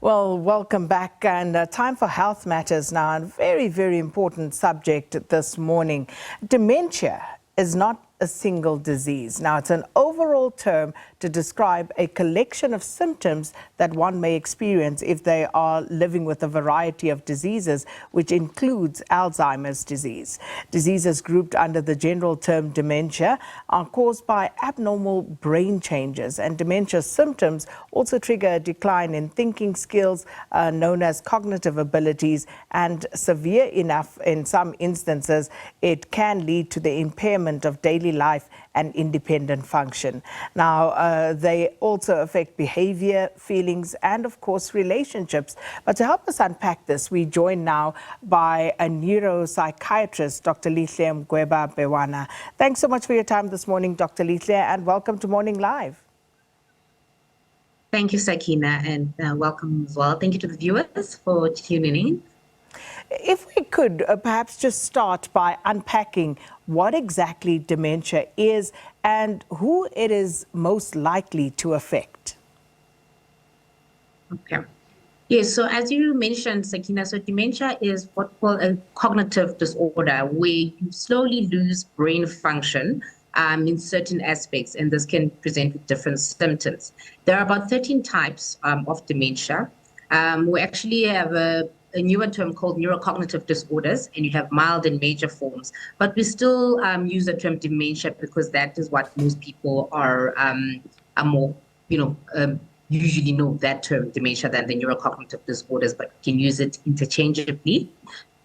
Well, welcome back, and time for Health Matters now. A very, very important subject this morning. Dementia is not a single disease. Now, it's an overall term to describe a collection of symptoms that one may experience if they are living with a variety of diseases, which includes Alzheimer's disease. Diseases grouped under the general term dementia are caused by abnormal brain changes, and dementia symptoms also trigger a decline in thinking skills, known as cognitive abilities, and severe enough in some instances, it can lead to the impairment of daily life and independent function. Now, they also affect behavior, feelings, and of course, relationships. But to help us unpack this, we join now by a neuropsychiatrist, Dr. Lihle Mgweba-Bewana. Thanks so much for your time this morning, Dr. Lihle, and welcome to Morning Live. Thank you, Sakina, and welcome as well. Thank you to the viewers for tuning in. If we could perhaps just start by unpacking what exactly dementia is and who it is most likely to affect. Okay. Yes, so as you mentioned, Sakina, so dementia is what we call a cognitive disorder where you slowly lose brain function in certain aspects, and this can present with different symptoms. There are about 13 types of dementia. We actually have a newer term called neurocognitive disorders, and you have mild and major forms. But we still use the term dementia because that is what most people are more, usually know that term dementia than the neurocognitive disorders, but can use it interchangeably.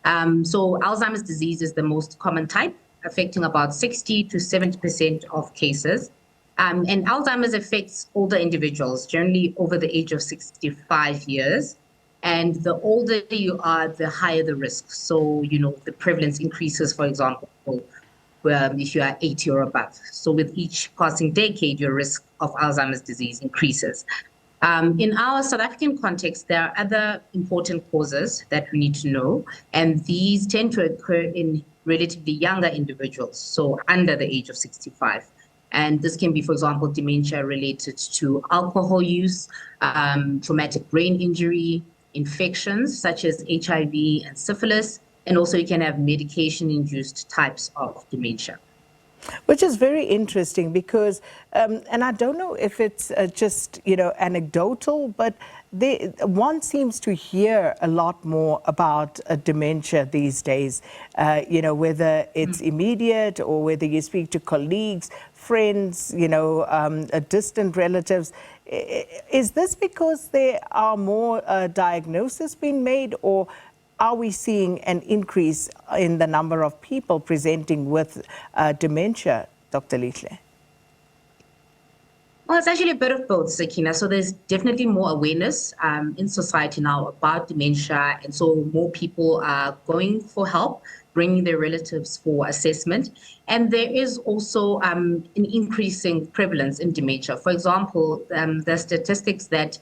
So Alzheimer's disease is the most common type, affecting about 60 to 70% of cases. And Alzheimer's affects older individuals, generally over the age of 65 years. And the older you are, the higher the risk. So, the prevalence increases, for example, if you are 80 or above. So with each passing decade, your risk of Alzheimer's disease increases. In our South African context, there are other important causes that we need to know, and these tend to occur in relatively younger individuals, so under the age of 65. And this can be, for example, dementia related to alcohol use, traumatic brain injury, infections such as HIV and syphilis, and also you can have medication-induced types of dementia. Which is very interesting because, and I don't know if it's just, anecdotal, but one seems to hear a lot more about dementia these days, whether it's immediate or whether you speak to colleagues, friends, distant relatives. Is this because there are more diagnoses being made, or are we seeing an increase in the number of people presenting with dementia, Dr. Lihle? Well, it's actually a bit of both, Sakina. So there's definitely more awareness in society now about dementia. And so more people are going for help, bringing their relatives for assessment. And there is also an increasing prevalence in dementia. For example, the statistics that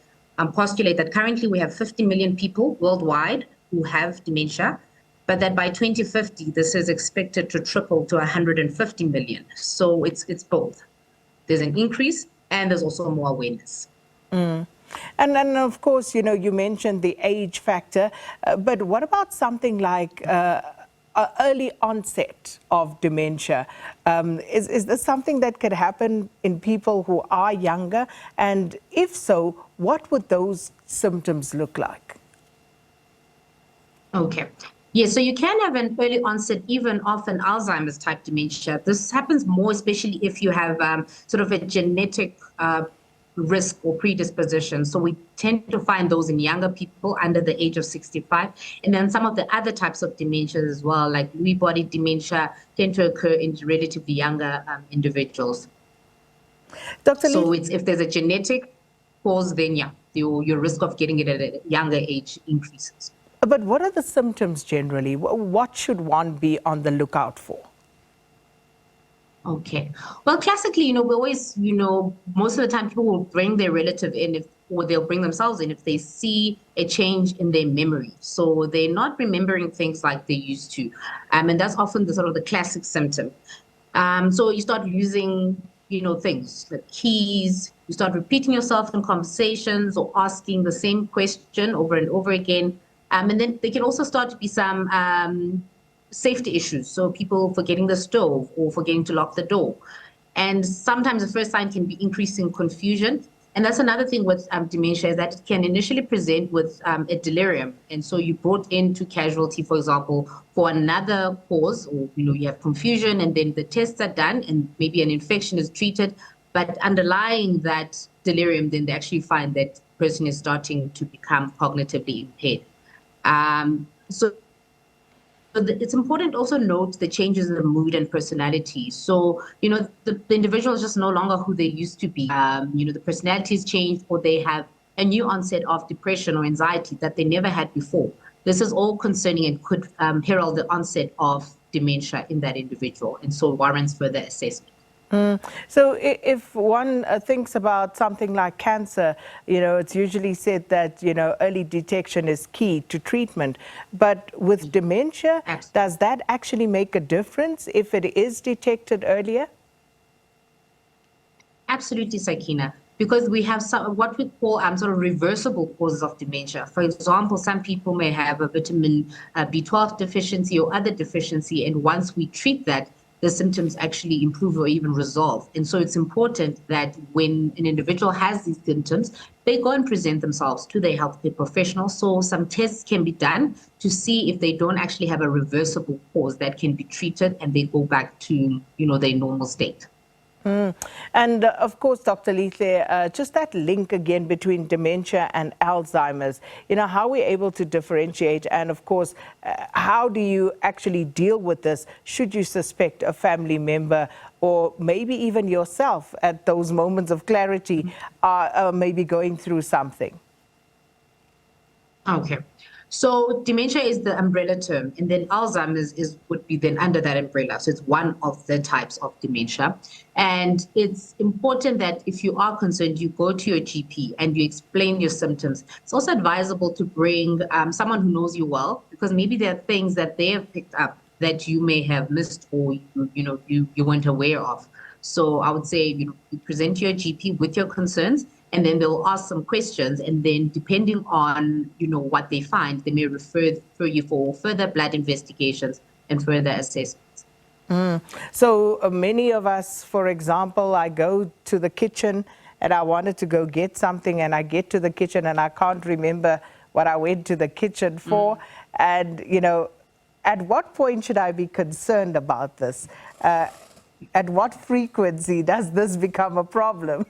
postulate that currently we have 50 million people worldwide who have dementia, but that by 2050, this is expected to triple to 150 million. So it's both. There's an increase and there's also more awareness. And then, of course, you mentioned the age factor, but what about something like early onset of dementia? Is this something that could happen in people who are younger? And if so, what would those symptoms look like? Okay. Yeah, so you can have an early onset even of an Alzheimer's type dementia. This happens more especially if you have sort of a genetic risk or predisposition. So we tend to find those in younger people under the age of 65. And then some of the other types of dementia as well, like Lewy body dementia, tend to occur in relatively younger individuals. Dr. So if there's a genetic cause, then yeah, your risk of getting it at a younger age increases. But what are the symptoms generally? What should one be on the lookout for? Okay. Well, classically, we always, most of the time people will bring their relative in or they'll bring themselves in if they see a change in their memory. So they're not remembering things like they used to. And that's often the sort of the classic symptom. So you start losing things like keys. You start repeating yourself in conversations or asking the same question over and over again. And then there can also start to be some safety issues. So people forgetting the stove or forgetting to lock the door. And sometimes the first sign can be increasing confusion. And that's another thing with dementia, is that it can initially present with a delirium. And so you brought into casualty, for example, for another cause, or you have confusion, and then the tests are done, and maybe an infection is treated. But underlying that delirium, then they actually find that person is starting to become cognitively impaired. It's important also note the changes in the mood and personality. So, the individual is just no longer who they used to be. The personalities changed, or they have a new onset of depression or anxiety that they never had before. This is all concerning and could herald the onset of dementia in that individual, and so warrants further assessment. So if one thinks about something like cancer, it's usually said that, early detection is key to treatment. But with dementia, Absolutely. Does that actually make a difference if it is detected earlier? Absolutely, Sakina, because we have what we call sort of reversible causes of dementia. For example, some people may have a vitamin B12 deficiency or other deficiency, and once we treat that, the symptoms actually improve or even resolve. And so it's important that when an individual has these symptoms, they go and present themselves to their healthcare professional. So some tests can be done to see if they don't actually have a reversible cause that can be treated, and they go back to, their normal state. And of course, Dr. Lihle, just that link again between dementia and Alzheimer's, how are we able to differentiate? And of course, how do you actually deal with this should you suspect a family member or maybe even yourself at those moments of clarity are maybe going through something? Okay. So dementia is the umbrella term, and then Alzheimer's would be then under that umbrella. So it's one of the types of dementia. And it's important that if you are concerned, you go to your GP and you explain your symptoms. It's also advisable to bring someone who knows you well, because maybe there are things that they have picked up that you may have missed, or you weren't aware of. So I would say, you present to your GP with your concerns, and then they'll ask some questions, and then depending on what they find, they may refer you for further blood investigations and further assessments. So many of us, for example, I go to the kitchen and I wanted to go get something, and I get to the kitchen and I can't remember what I went to the kitchen for. And at what point should I be concerned about this? At what frequency does this become a problem?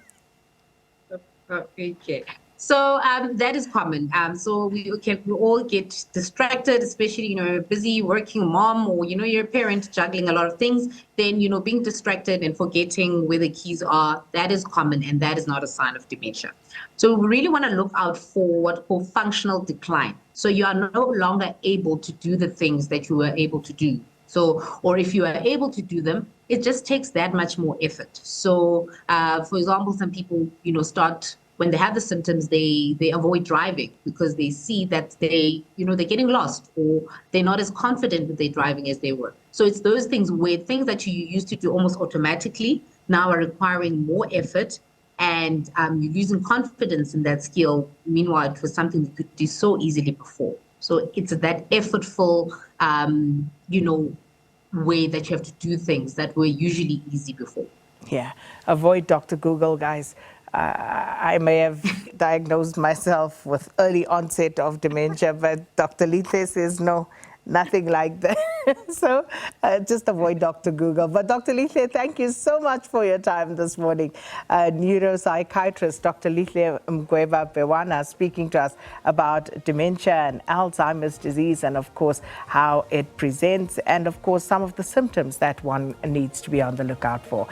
Okay. So that is common. So we all get distracted, especially, a busy working mom, or, you're a parent juggling a lot of things. Then, being distracted and forgetting where the keys are, that is common, and that is not a sign of dementia. So we really want to look out for what we call functional decline. So you are no longer able to do the things that you were able to do. So, or if you are able to do them, it just takes that much more effort. So, for example, some people, start, when they have the symptoms, they avoid driving because they see that they're getting lost, or they're not as confident with their driving as they were. So it's those things where things that you used to do almost automatically now are requiring more effort, and you're losing confidence in that skill. Meanwhile, it was something you could do so easily before. So it's that effortful, way that you have to do things that were usually easy before. Yeah, avoid Dr. Google, guys. I may have diagnosed myself with early onset of dementia, but Dr. Lihle says no, nothing like that. So just avoid Dr. Google. But Dr. Lihle, thank you so much for your time this morning. Neuropsychiatrist Dr. Lihle Mgweba-Bewana speaking to us about dementia and Alzheimer's disease, and of course how it presents, and of course some of the symptoms that one needs to be on the lookout for.